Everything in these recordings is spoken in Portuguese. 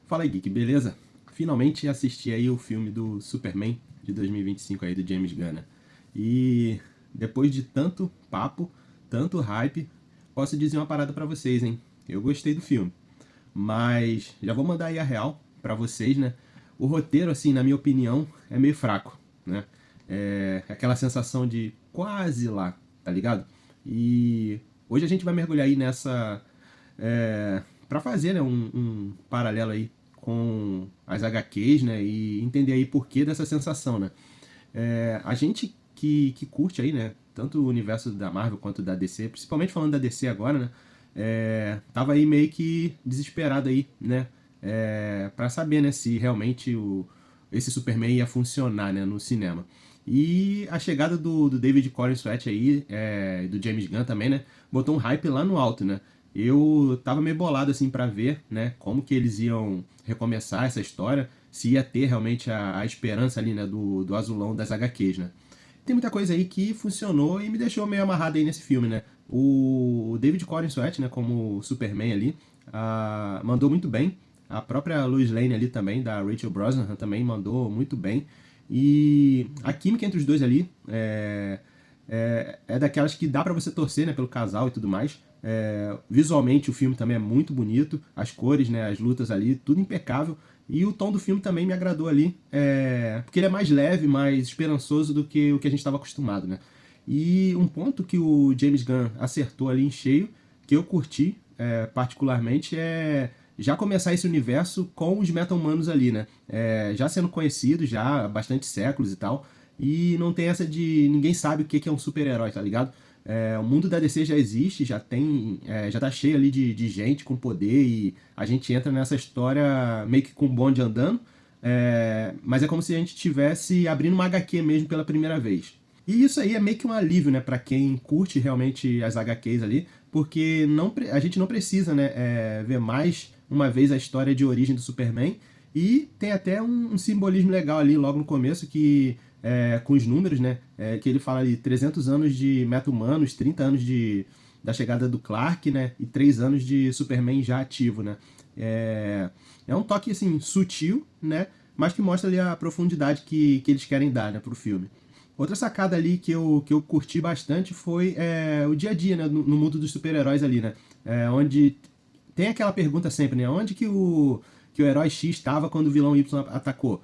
Fala aí, Geek, beleza? Finalmente assisti aí o filme do Superman de 2025 aí do James Gunn, né? E depois de tanto papo, tanto hype, posso dizer uma parada pra vocês, hein? Eu gostei do filme, mas já vou mandar aí a real pra vocês, né? O roteiro, assim, na minha opinião, é meio fraco, né? É aquela sensação de quase lá, tá ligado? E hoje a gente vai mergulhar aí nessa para fazer, né, um paralelo aí com as HQs, né, e entender aí por que dessa sensação, né. A gente que curte aí, né, tanto o universo da Marvel quanto da DC, principalmente falando da DC agora, né, tava aí meio que desesperado aí, né, para saber, né, se realmente esse Superman ia funcionar, né, no cinema. E a chegada do David Corenswet aí, do James Gunn também, né, botou um hype lá no alto, né. Eu tava meio bolado assim para ver, né, como que eles iam recomeçar essa história, se ia ter realmente a esperança ali, né, do azulão das HQs, né. Tem muita coisa aí que funcionou e me deixou meio amarrado aí nesse filme, né. O David Corenswet, né, como Superman ali, mandou muito bem. A própria Lois Lane ali também, da Rachel Brosnahan, também mandou muito bem. E a química entre os dois ali é daquelas que dá pra você torcer, né, pelo casal e tudo mais. Visualmente o filme também é muito bonito, as cores, né, as lutas ali, tudo impecável. E o tom do filme também me agradou ali, porque ele é mais leve, mais esperançoso do que o que a gente estava acostumado, né? E um ponto que o James Gunn acertou ali em cheio, que eu curti particularmente, é já começar esse universo com os meta-humanos ali, né? Já sendo conhecidos já há bastante séculos e tal, e não tem essa de ninguém sabe o que é um super-herói, tá ligado? O mundo da DC já existe, já tem, já tá cheio ali de gente com poder e a gente entra nessa história meio que com o bonde andando, mas é como se a gente estivesse abrindo uma HQ mesmo pela primeira vez. E isso aí é meio que um alívio, né, para quem curte realmente as HQs ali, porque a gente não precisa, né, ver mais uma vez a história de origem do Superman. E tem até um simbolismo legal ali logo no começo que com os números, né, que ele fala ali 300 anos de meta-humanos, 30 anos da chegada do Clark, né, e 3 anos de Superman já ativo, né. É um toque assim sutil, né, mas que mostra ali a profundidade que eles querem dar, né, pro filme. Outra sacada ali que eu curti bastante foi o dia a dia, né, no mundo dos super-heróis ali, né? Onde tem aquela pergunta sempre, né? Onde que o herói X estava quando o vilão Y atacou?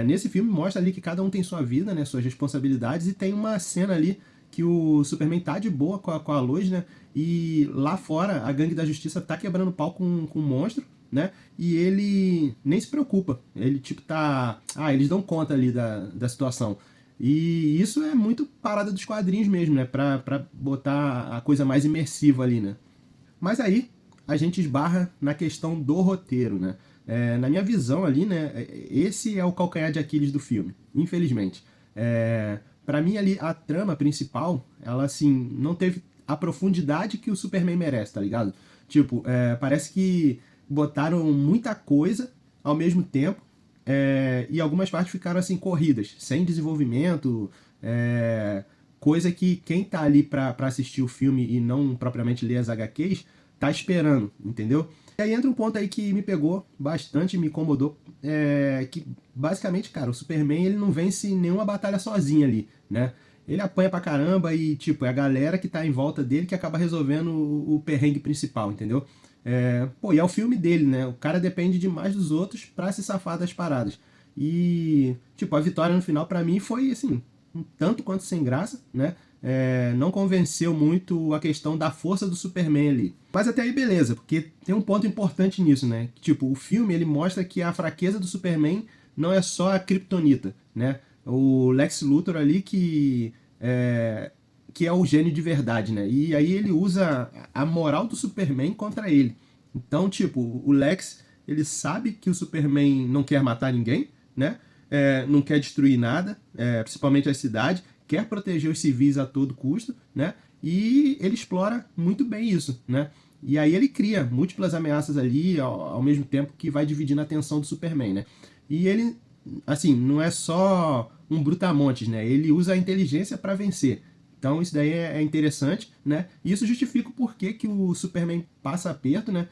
Nesse filme mostra ali que cada um tem sua vida, né, suas responsabilidades, e tem uma cena ali que o Superman tá de boa com a Lois, né? E lá fora a Gangue da Justiça tá quebrando pau com um monstro, né? E ele nem se preocupa. Ele tipo tá. Eles dão conta ali da situação. E isso é muito parada dos quadrinhos mesmo, né? Pra botar a coisa mais imersiva ali, né? Mas aí a gente esbarra na questão do roteiro, né? Na minha visão ali, né? Esse é o calcanhar de Aquiles do filme, infelizmente. Para mim ali a trama principal, ela assim não teve a profundidade que o Superman merece, tá ligado? Tipo, parece que botaram muita coisa ao mesmo tempo e algumas partes ficaram assim corridas, sem desenvolvimento, coisa que quem tá ali pra assistir o filme e não propriamente ler as HQs tá esperando, entendeu? E aí entra um ponto aí que me pegou bastante, me incomodou, que basicamente, cara, o Superman ele não vence nenhuma batalha sozinho ali, né? Ele apanha pra caramba e, tipo, é a galera que tá em volta dele que acaba resolvendo o perrengue principal, entendeu? E é o filme dele, né? O cara depende demais dos outros pra se safar das paradas. E, tipo, a vitória no final pra mim foi, assim, um tanto quanto sem graça, né? Não convenceu muito a questão da força do Superman ali. Mas até aí beleza, porque tem um ponto importante nisso, né? Tipo, o filme ele mostra que a fraqueza do Superman não é só a Kryptonita, né? O Lex Luthor ali que é o gênio de verdade, né? E aí ele usa a moral do Superman contra ele. Então, tipo, o Lex, ele sabe que o Superman não quer matar ninguém, né? Não quer destruir nada, principalmente a cidade, quer proteger os civis a todo custo, né? E ele explora muito bem isso, né? E aí ele cria múltiplas ameaças ali ao mesmo tempo que vai dividindo a atenção do Superman, né? E ele, assim, não é só um brutamontes, né? Ele usa a inteligência para vencer. Então isso daí é interessante, né? E isso justifica o porquê que o Superman passa aperto, né?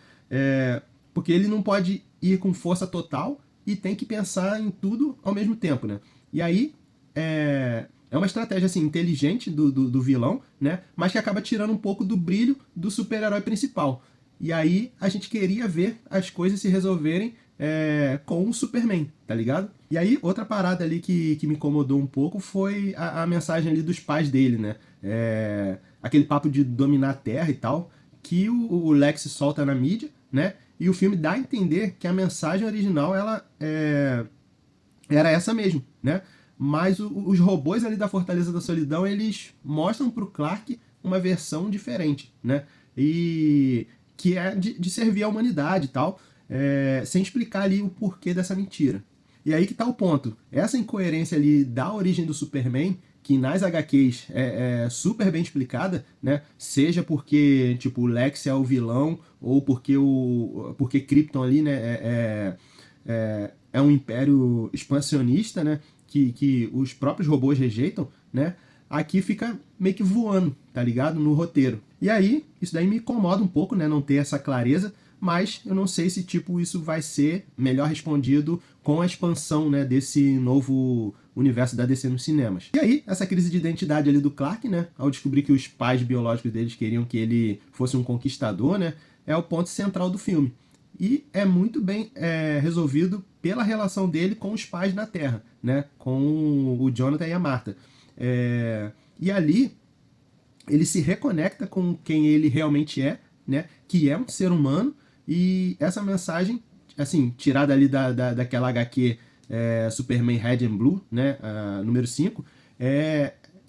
Porque ele não pode ir com força total e tem que pensar em tudo ao mesmo tempo, né? E aí é uma estratégia assim, inteligente do vilão, né? Mas que acaba tirando um pouco do brilho do super-herói principal. E aí a gente queria ver as coisas se resolverem com o Superman, tá ligado? E aí outra parada ali que me incomodou um pouco foi a mensagem ali dos pais dele, né? Aquele papo de dominar a Terra e tal, que o Lex solta na mídia, né? E o filme dá a entender que a mensagem original ela era essa mesmo, né? Mas os robôs ali da Fortaleza da Solidão, eles mostram pro Clark uma versão diferente, né? E que é de servir à humanidade e tal, sem explicar ali o porquê dessa mentira. E aí que tá o ponto. Essa incoerência ali da origem do Superman, que nas HQs é super bem explicada, né? Seja porque tipo, o Lex é o vilão, ou porque Krypton ali, né, é um império expansionista, né? Que os próprios robôs rejeitam, né? Aqui fica meio que voando, tá ligado? No roteiro. E aí, isso daí me incomoda um pouco, né? Não ter essa clareza, mas eu não sei se tipo isso vai ser melhor respondido com a expansão, né, desse novo universo da DC nos cinemas. E aí, essa crise de identidade ali do Clark, né, ao descobrir que os pais biológicos deles queriam que ele fosse um conquistador, né, é o ponto central do filme. E é muito bem resolvido pela relação dele com os pais na Terra, né, com o Jonathan e a Martha. E ali ele se reconecta com quem ele realmente é, né, que é um ser humano, e essa mensagem, assim, tirada ali daquela HQ Superman Red and Blue, né, número 5,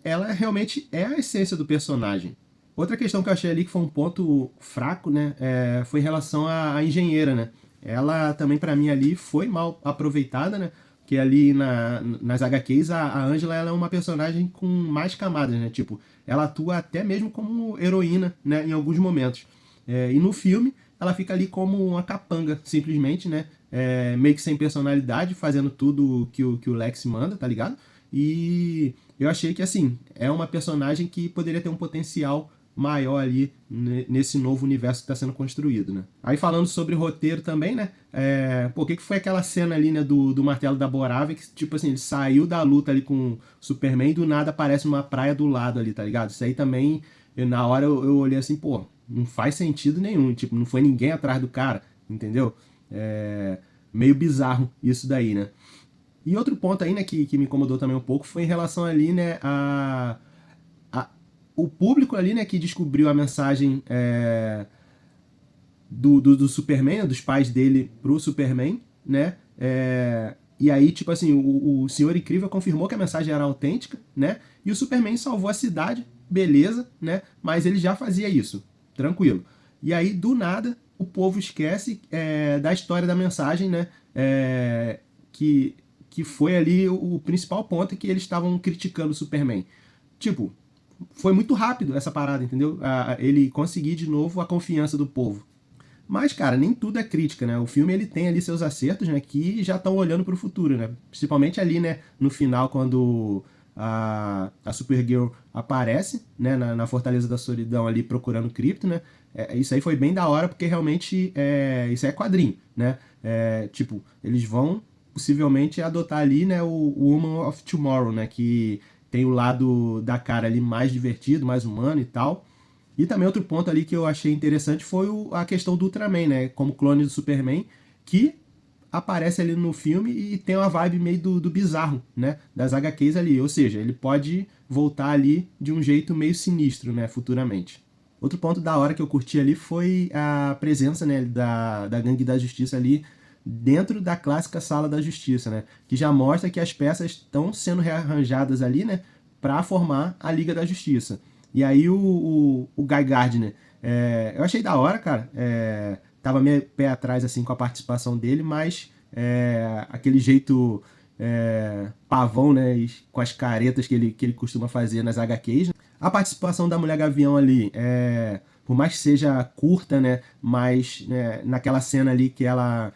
ela realmente é a essência do personagem. Outra questão que eu achei ali que foi um ponto fraco, né, foi em relação à engenheira, né. Ela também, para mim, ali foi mal aproveitada, né, porque ali nas HQs a Angela ela é uma personagem com mais camadas, né, tipo, ela atua até mesmo como heroína, né, em alguns momentos. E no filme ela fica ali como uma capanga, simplesmente, né, meio que sem personalidade, fazendo tudo que o Lex manda, tá ligado? E eu achei que, assim, é uma personagem que poderia ter um potencial maior ali nesse novo universo que está sendo construído, né? Aí falando sobre roteiro também, né? O que foi aquela cena ali, né, do martelo da Borávia, que tipo assim, ele saiu da luta ali com o Superman e do nada aparece uma praia do lado ali, tá ligado? Isso aí também, na hora eu olhei assim, pô, não faz sentido nenhum, tipo, não foi ninguém atrás do cara, entendeu? Meio bizarro isso daí, né? E outro ponto aí, né, que me incomodou também um pouco foi em relação ali, né, o público ali, né, que descobriu a mensagem do Superman, dos pais dele pro Superman, né, e aí, tipo assim, o Senhor Incrível confirmou que a mensagem era autêntica, né, e o Superman salvou a cidade, beleza, né, mas ele já fazia isso, tranquilo. E aí, do nada, o povo esquece da história da mensagem, né, que foi ali o principal ponto que eles estavam criticando o Superman. Tipo, foi muito rápido essa parada, entendeu? Ele conseguir de novo a confiança do povo. Mas, cara, nem tudo é crítica, né? O filme ele tem ali seus acertos, né? Que já estão olhando para o futuro, né? Principalmente ali, né? No final, quando a Supergirl aparece, né? Na Fortaleza da Solidão ali procurando Krypton, né? Isso aí foi bem da hora porque realmente isso é quadrinho, né? Tipo, eles vão possivelmente adotar ali, né? O Woman of Tomorrow, né? Que tem o lado da cara ali mais divertido, mais humano e tal. E também outro ponto ali que eu achei interessante foi a questão do Ultraman, né? Como clone do Superman, que aparece ali no filme e tem uma vibe meio do bizarro, né? Das HQs ali. Ou seja, ele pode voltar ali de um jeito meio sinistro, né? Futuramente. Outro ponto da hora que eu curti ali foi a presença, né, da Gangue da Justiça ali dentro da clássica Sala da Justiça, né? Que já mostra que as peças estão sendo rearranjadas ali, né? Para formar a Liga da Justiça. E aí o Guy Gardner, eu achei da hora, cara. Tava meio pé atrás assim com a participação dele, mas aquele jeito pavão, né, e com as caretas que ele costuma fazer nas HQs. Né? A participação da Mulher Gavião ali, por mais que seja curta, né, mas naquela cena ali que ela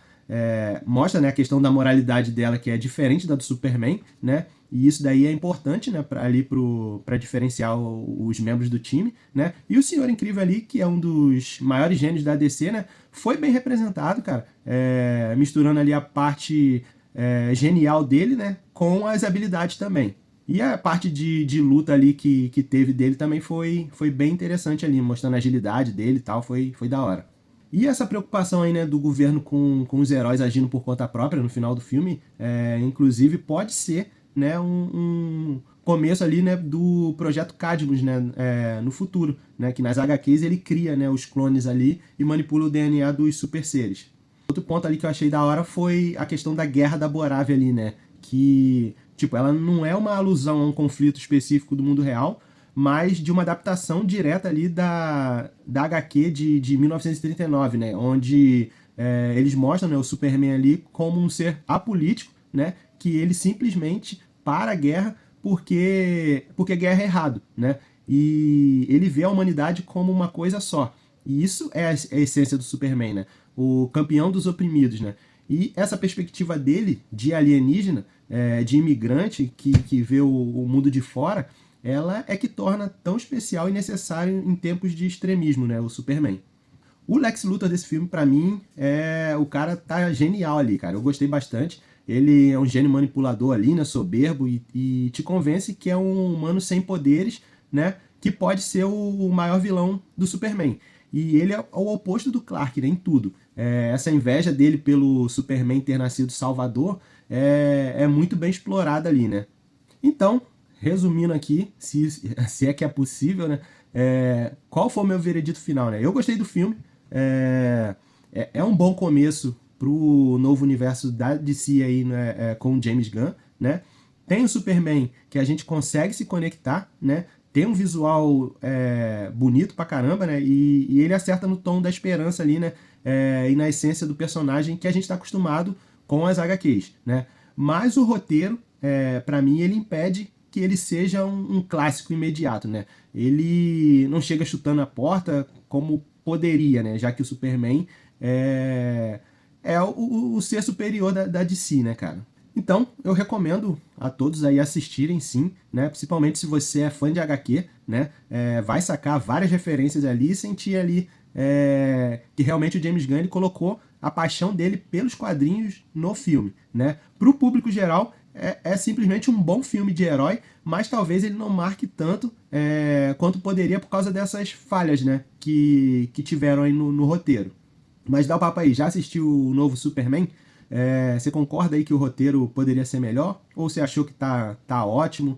mostra, né, a questão da moralidade dela, que é diferente da do Superman, né? E isso daí é importante, né, para diferenciar os membros do time, né? E o Senhor Incrível ali, que é um dos maiores gênios da DC, né? Foi bem representado, cara, misturando ali a parte genial dele, né, com as habilidades também. E a parte de luta ali que teve dele também foi bem interessante ali, mostrando a agilidade dele e tal, foi da hora. E essa preocupação aí, né, do governo com os heróis agindo por conta própria no final do filme, inclusive pode ser, né, um começo ali, né, do projeto Cadmus, né, no futuro, né, que nas HQs ele cria, né, os clones ali e manipula o DNA dos super seres. Outro ponto ali que eu achei da hora foi a questão da Guerra da Borávia ali, né, que, tipo, ela não é uma alusão a um conflito específico do mundo real, mas de uma adaptação direta ali da HQ de 1939, né? Onde eles mostram, né, o Superman ali como um ser apolítico, né? Que ele simplesmente para a guerra porque guerra é errado, né? E ele vê a humanidade como uma coisa só. E isso é a essência do Superman, né? O campeão dos oprimidos, né? E essa perspectiva dele de alienígena, de imigrante que vê o mundo de fora, ela é que torna tão especial e necessário em tempos de extremismo, né, o Superman. O Lex Luthor desse filme, pra mim, o cara tá genial ali, cara. Eu gostei bastante. Ele é um gênio manipulador ali, né, soberbo, e te convence que é um humano sem poderes, né, que pode ser o maior vilão do Superman. E ele é o oposto do Clark, né, em tudo. Essa inveja dele pelo Superman ter nascido Salvador é muito bem explorada ali, né. Então, resumindo aqui, se é que é possível, né? Qual foi o meu veredito final, né? Eu gostei do filme. É um bom começo pro novo universo da DC aí, né, com o James Gunn, né? Tem o Superman que a gente consegue se conectar, né? Tem um visual bonito pra caramba, né? E ele acerta no tom da esperança ali, né? E na essência do personagem que a gente está acostumado com as HQs, né? Mas o roteiro, para mim, ele impede que ele seja um clássico imediato, né? Ele não chega chutando a porta como poderia, né? Já que o Superman é o ser superior da DC, né, cara? Então, eu recomendo a todos aí assistirem, sim, né? Principalmente se você é fã de HQ, né? Vai sacar várias referências ali e sentir ali que realmente o James Gunn ele colocou a paixão dele pelos quadrinhos no filme, né? Para o público geral, é simplesmente um bom filme de herói, mas talvez ele não marque tanto quanto poderia por causa dessas falhas, né, que tiveram aí no roteiro. Mas dá o papo aí, já assistiu o novo Superman? Você concorda aí que o roteiro poderia ser melhor? Ou você achou que tá ótimo?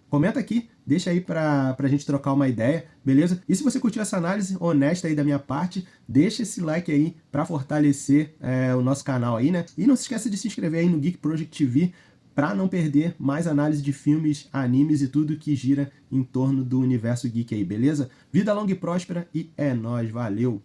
Comenta aqui, deixa aí pra gente trocar uma ideia, beleza? E se você curtiu essa análise honesta aí da minha parte, deixa esse like aí pra fortalecer o nosso canal aí, né? E não se esqueça de se inscrever aí no Geek Project TV pra não perder mais análise de filmes, animes e tudo que gira em torno do universo geek aí, beleza? Vida longa e próspera e é nóis, valeu!